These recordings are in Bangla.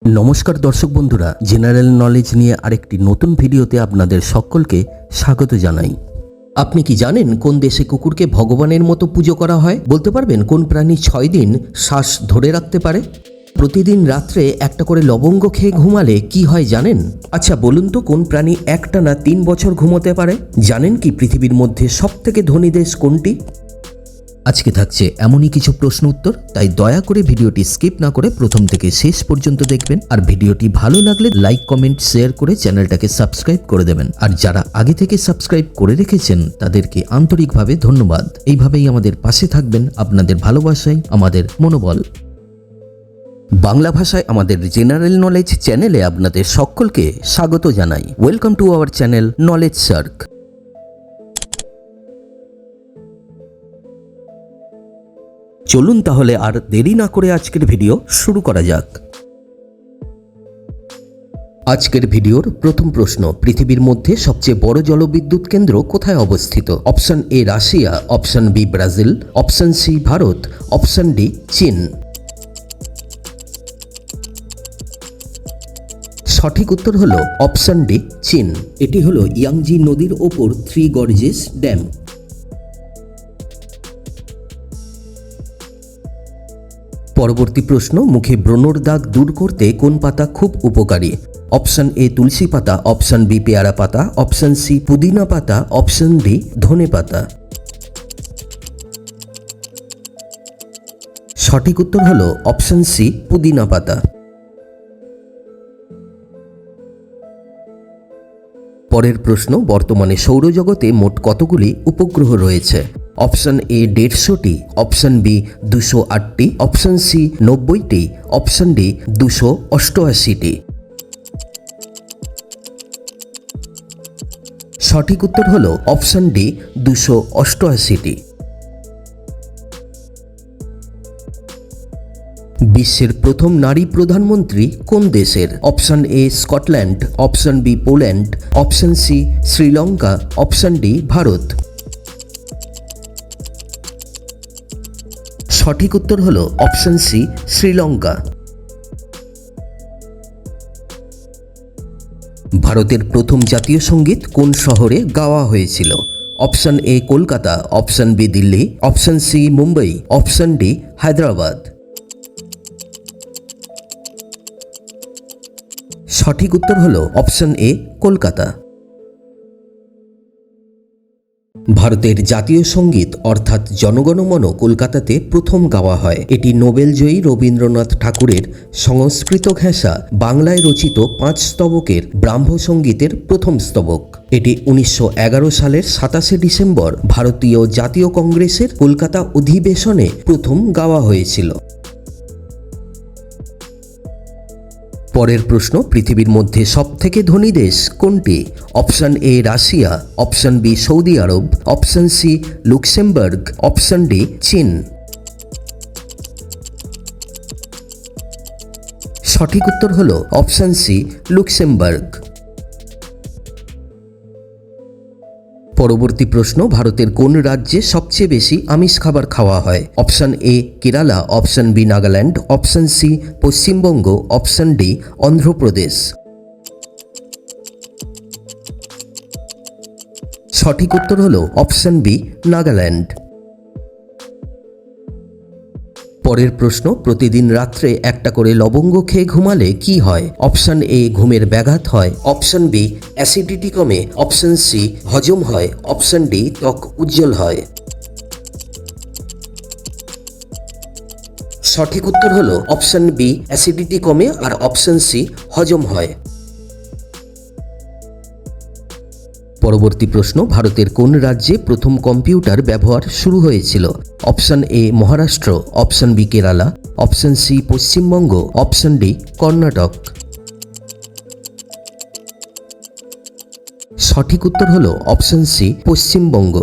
নমস্কার দর্শক বন্ধুরা, জেনারেল নলেজ নিয়ে আরেকটি নতুন ভিডিওতে আপনাদের সকলকে স্বাগত জানাই। আপনি কি জানেন কোন দেশে কুকুরকে ভগবানের মতো পুজো করা হয়? বলতে পারবেন কোন প্রাণী 6 দিন শ্বাস ধরে রাখতে পারে? প্রতিদিন রাত্রে একটা করে লবঙ্গ খেয়ে ঘুমালে কি হয় জানেন? আচ্ছা বলুন তো, কোন প্রাণী একটানা 3 বছর ঘুমোতে পারে? জানেন কি পৃথিবীর মধ্যে সবথেকে ধনী দেশ কোনটি? আজকে থাকছে এমনই কিছু প্রশ্ন উত্তর, তাই দয়া করে ভিডিওটি স্কিপ না করে প্রথম থেকে শেষ পর্যন্ত দেখবেন। আর ভিডিওটি ভালো লাগলে লাইক, কমেন্ট, শেয়ার করে চ্যানেলটাকে সাবস্ক্রাইব করে দেবেন। আর যারা আগে থেকে সাবস্ক্রাইব করে রেখেছেন তাদেরকে আন্তরিকভাবে ধন্যবাদ। এইভাবেই আমাদের পাশে থাকবেন, আপনাদের ভালোবাসাই আমাদের মনোবল। বাংলা ভাষায় আমাদের জেনারেল নলেজ চ্যানেলে আপনাদের সকলকে স্বাগত জানাই। Welcome to our channel knowledge SAARC. চলুন তাহলে আর দেরি না করে আজকের ভিডিও শুরু করা যাক। আজকের ভিডিওর প্রথম প্রশ্ন, পৃথিবীর মধ্যে সবচেয়ে বড় জলবিদ্যুৎ কেন্দ্র কোথায় অবস্থিত? Option A Russia, option B Brazil, option C Bharat, option D চীন। সঠিক উত্তর হলো অপশন ডি চীন। এটি হলো ইয়াংজি নদীর ওপর থ্রি গর্জেস ড্যাম। পরবর্তী প্রশ্ন, মুখে ব্রণর দাগ দূর করতে কোন পাতা খুব উপকারী? অপশন এ তুলসী পাতা, অপশন বি পেয়ারা পাতা, অপশন সি পুদিনা পাতা, অপশন ডি ধনে পাতা। সঠিক উত্তর হলো অপশন সি পুদিনা পাতা। পরের প্রশ্ন, বর্তমানে সৌরজগতে মোট কতগুলি উপগ্রহ রয়েছে? অপশন এ 150টি, অপশন বি 208টি, অপশন সি 90টি, অপশন ডি 288টি। সঠিক উত্তর হলো অপশন ডি 288টি। বিশ্বের প্রথম নারী প্রধানমন্ত্রী কোন দেশের? Option A Scotland, option B Poland, option C Sri Lanka, option D Bharat. সঠিক উত্তর হলো অপশন সি শ্রীলঙ্কা। ভারতের প্রথম জাতীয় সঙ্গীত কোন শহরে গাওয়া হয়েছিল? Option A Kolkata, option B Delhi, option C Mumbai, option D Hyderabad. সঠিক উত্তর হলো অপশন এ কলকাতা। ভারতের জাতীয় সঙ্গীত অর্থাৎ জনগণমন কলকাতাতে প্রথম গাওয়া হয়। এটি নোবেলজয়ী রবীন্দ্রনাথ ঠাকুরের সংস্কৃত ঘেঁষা বাংলায় রচিত 5 স্তবকের ব্রাহ্ম সঙ্গীতের প্রথম স্তবক। এটি 1911 সালের 27শে ডিসেম্বর ভারতীয় জাতীয় কংগ্রেসের কলকাতা অধিবেশনে প্রথম গাওয়া হয়েছিল। পরের প্রশ্ন, পৃথিবীর মধ্যে সবথেকে ধনী দেশ কোনটি? Option A Russia, option B Saudi Arab, option C Luxembourg, option D চীন। সঠিক উত্তর হলো অপশন সি লুক্সেমবার্গ। পরবর্তী প্রশ্ন, ভারতের কোন রাজ্যে সবচেয়ে বেশি আমিষ খাবার খাওয়া হয়? Option A Kerala, option B Nagaland, option C Paschimbanga, option D Andhra Pradesh. সঠিক উত্তর হলো অপশন বি নাগাল্যান্ড। পরের প্রশ্ন, প্রতিদিন রাত্রে একটা করে লবঙ্গ খেয়ে ঘুমালে কি হয়? অপশন এ ঘুমের ব্যাঘাত হয়, অপশন বি অ্যাসিডিটি কমে, অপশন সি হজম হয়, অপশন ডি ত্বক উজ্জ্বল হয়। সঠিক উত্তর হলো অপশন বি অ্যাসিডিটি কমে আর অপশন সি হজম হয়। পরবর্তী প্রশ্ন, ভারতের কোন রাজ্যে প্রথম কম্পিউটার ব্যবহার শুরু হয়েছিল? Option A Maharashtra, option B Kerala, option C Paschimbanga, option D Karnataka. সঠিক উত্তর হলো অপশন সি পশ্চিমবঙ্গ।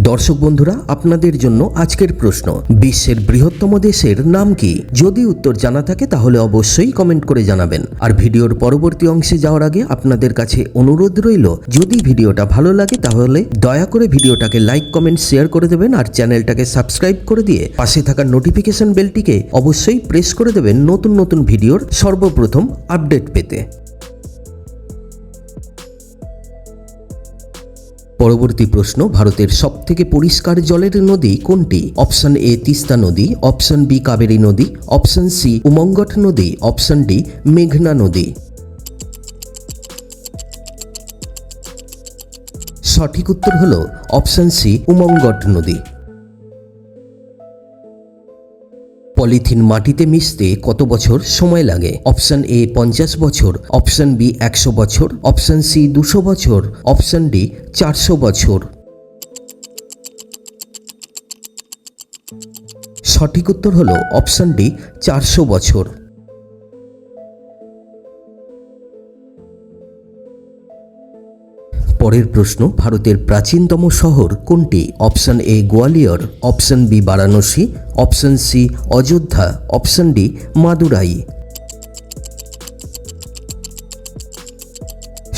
দর্শক বন্ধুরা, আপনাদের জন্য আজকের প্রশ্ন, বিশ্বের বৃহত্তম দেশের নাম কি? যদি উত্তর জানা থাকে তাহলে অবশ্যই কমেন্ট করে জানাবেন। আর ভিডিওর পরবর্তী অংশে যাওয়ার আগে আপনাদের কাছে অনুরোধ রইল, যদি ভিডিওটা ভালো লাগে তাহলে দয়া করে ভিডিওটাকে লাইক, কমেন্ট, শেয়ার করে দেবেন আর চ্যানেলটাকে সাবস্ক্রাইব করে দিয়ে পাশে থাকা নোটিফিকেশন বেলটিকে অবশ্যই প্রেস করে দেবেন নতুন নতুন ভিডিওর সর্বপ্রথম আপডেট পেতে। পরবর্তী প্রশ্ন, ভারতের সবথেকে পরিষ্কার জলের নদী কোনটি? অপশন এ তিস্তা নদী, অপশন বি কাবেরী নদী, অপশন সি উমঙ্গট নদী, অপশন ডি মেঘনা নদী। সঠিক উত্তর হলো অপশন সি উমঙ্গট নদী। পলিথিন মাটিতে মিশতে কত বছর সময় লাগে? অপশন এ 50 বছর, অপশন বি 100 বছর, অপশন সি 200 বছর, অপশন ডি 400 বছর। সঠিক উত্তর হলো অপশন ডি 400 বছর। পরের প্রশ্ন, ভারতের প্রাচীনতম শহর কোনটি? Option A Gwalior, option B Varanasi, option C Ayodhya, option D Madurai.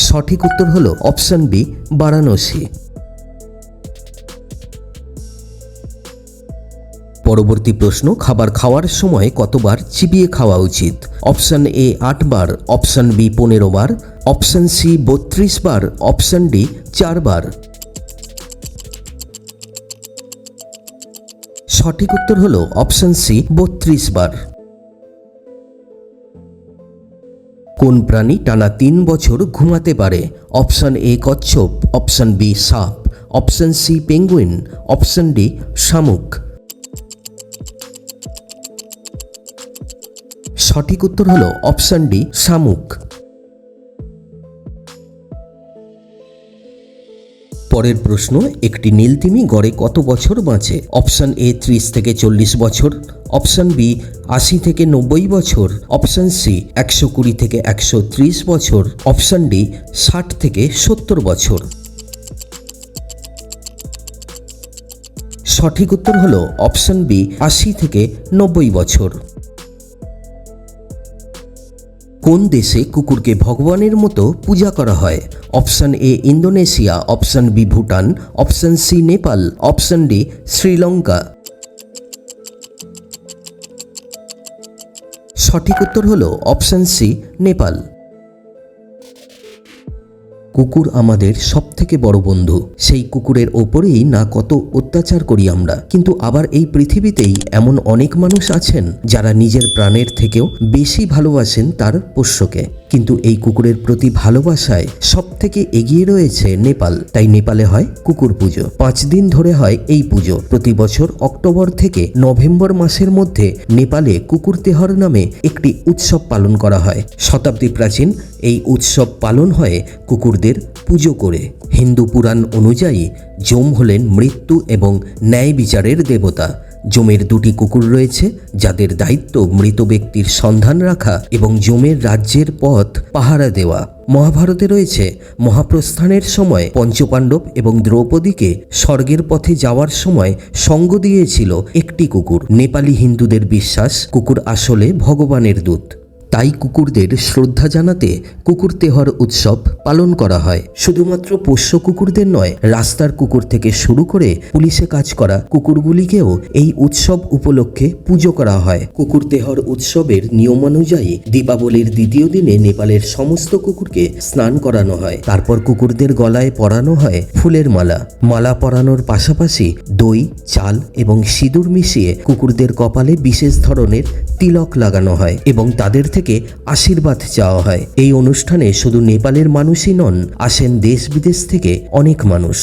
সঠিক উত্তর হলো অপশন বি বারাণসী। পরবর্তী প্রশ্ন, খাবার খাওয়ার সময় কতবার চিবিয়ে খাওয়া উচিত? অপশন এ 8 বার, অপশন বি 15 বার, অপশন সি 32 বার, অপশন ডি 4 বার। সঠিক উত্তর হলো অপশন সি 32 বার। কোন প্রাণী টানা 3 বছর ঘুমাতে পারে? অপশন এ কচ্ছপ, অপশন বি সাপ, option C penguin, option D শামুক। সঠিক উত্তর হলো অপশন ডি শামুক। পরের প্রশ্ন, একটি নীলতিমি গড়ে কত বছর বাঁচে? অপশন এ 30 থেকে 40 বছর, অপশন বি 80 থেকে 90 বছর, অপশন সি 120 থেকে 130 বছর, অপশন ডি 60 থেকে 70 বছর। সঠিক উত্তর হলো অপশন বি 80 থেকে 90 বছর। কোন দেশে কুকুরকে ভগবানের মতো পূজা করা হয়? Option A Indonesia, option B Bhutan, option C Nepal, option D Sri Lanka. সঠিক উত্তর হলো অপশন সি নেপাল। কুকুর আমাদের সবথেকে বড় বন্ধু। সেই কুকুরের ওপরেই না কত অত্যাচার করি আমরা, কিন্তু আবার এই পৃথিবীতেই এমন অনেক মানুষ আছেন যারা নিজের প্রাণের থেকেও বেশি ভালোবাসেন তার পোষ্যকে। কিন্তু এই কুকুরের প্রতি ভালোবাসায় সবথেকে এগিয়ে রয়েছে নেপাল। তাই নেপালে হয় কুকুর পুজো। 5 দিন ধরে হয় এই পুজো। প্রতি বছর অক্টোবর থেকে নভেম্বর মাসের মধ্যে নেপালে কুকুর তেহর নামে একটি উৎসব পালন করা হয়। শতাব্দী প্রাচীন এই উৎসব পালন হয় কুকুরদের পুজো করে। হিন্দু পুরাণ অনুযায়ী যম হলেন মৃত্যু এবং ন্যায় বিচারের দেবতা। যমের 2টি কুকুর রয়েছে যাদের দায়িত্ব মৃত ব্যক্তির সন্ধান রাখা এবং যমের রাজ্যের পথ পাহারা দেওয়া। মহাভারতে রয়েছে, মহাপ্রস্থানের সময় পঞ্চপাণ্ডব এবং দ্রৌপদীকে স্বর্গের পথে যাওয়ার সময় সঙ্গ দিয়েছিল একটি কুকুর। নেপালি হিন্দুদের বিশ্বাস কুকুর আসলে ভগবানের দূত। তাই কুকুরদের শ্রদ্ধা জানাতে কুকুর তেহর উৎসব পালন করা হয়। শুধুমাত্র পোষ্য কুকুরদের নয়, রাস্তার কুকুর থেকে শুরু করে পুলিশে কাজ করা কুকুরগুলিকেও এই উৎসব উপলক্ষে পুজো করা হয়। কুকুর তেহর উৎসবের নিয়মানুযায়ী দীপাবলির দ্বিতীয় দিনে নেপালের সমস্ত কুকুরকে স্নান করানো হয়। তারপর কুকুরদের গলায় পরানো হয় ফুলের মালা। মালা পরানোর পাশাপাশি দই, চাল এবং সিঁদুর মিশিয়ে কুকুরদের কপালে বিশেষ ধরনের তিলক লাগানো হয় এবং তাদের থেকে আশীর্বাদ চাওয়া হয়। এই অনুষ্ঠানে শুধু নেপালের মানুষই নন, আসেন দেশ বিদেশ থেকে অনেক মানুষ।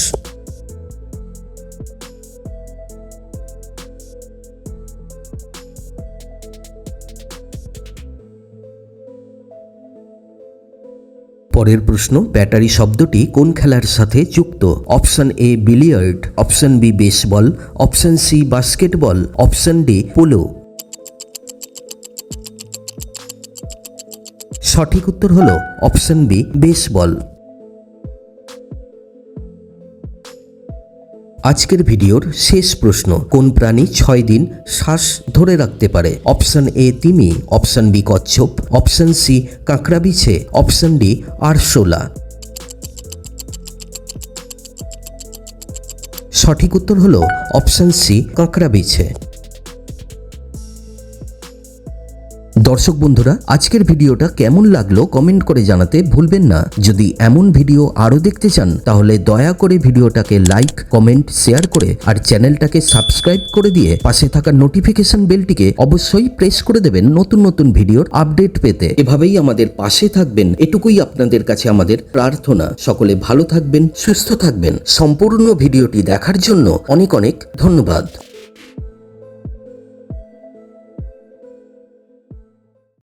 পরের প্রশ্ন, ব্যাটারি শব্দটি কোন খেলার সাথে যুক্ত? Option A billiard, option B baseball, option C basketball, option D polo. সঠিক উত্তর হলো অপশন বি বেসবল। আজকের ভিডিওর শেষ প্রশ্ন, কোন প্রাণী 6 দিন শ্বাস ধরে রাখতে পারে? অপশন এ তিমি, অপশন বি কচ্ছপ, অপশন সি কাঁকড়া বিছে, অপশন ডি আরশোলা। সঠিক উত্তর হলো অপশন সি কাঁকড়া বিছে। দর্শক বন্ধুরা, আজকের ভিডিওটা কেমন লাগলো কমেন্ট করে জানাতে ভুলবেন না। যদি এমন ভিডিও আরও দেখতে চান তাহলে দয়া করে ভিডিওটাকে লাইক, কমেন্ট, শেয়ার করে আর চ্যানেলটাকে সাবস্ক্রাইব করে দিয়ে পাশে থাকা নোটিফিকেশন বেলটিকে অবশ্যই প্রেস করে দেবেন নতুন নতুন ভিডিওর আপডেট পেতে। এভাবেই আমাদের পাশে থাকবেন, এটুকুই আপনাদের কাছে আমাদের প্রার্থনা। সকলে ভালো থাকবেন, সুস্থ থাকবেন। সম্পূর্ণ ভিডিওটি দেখার জন্য অনেক অনেক ধন্যবাদ।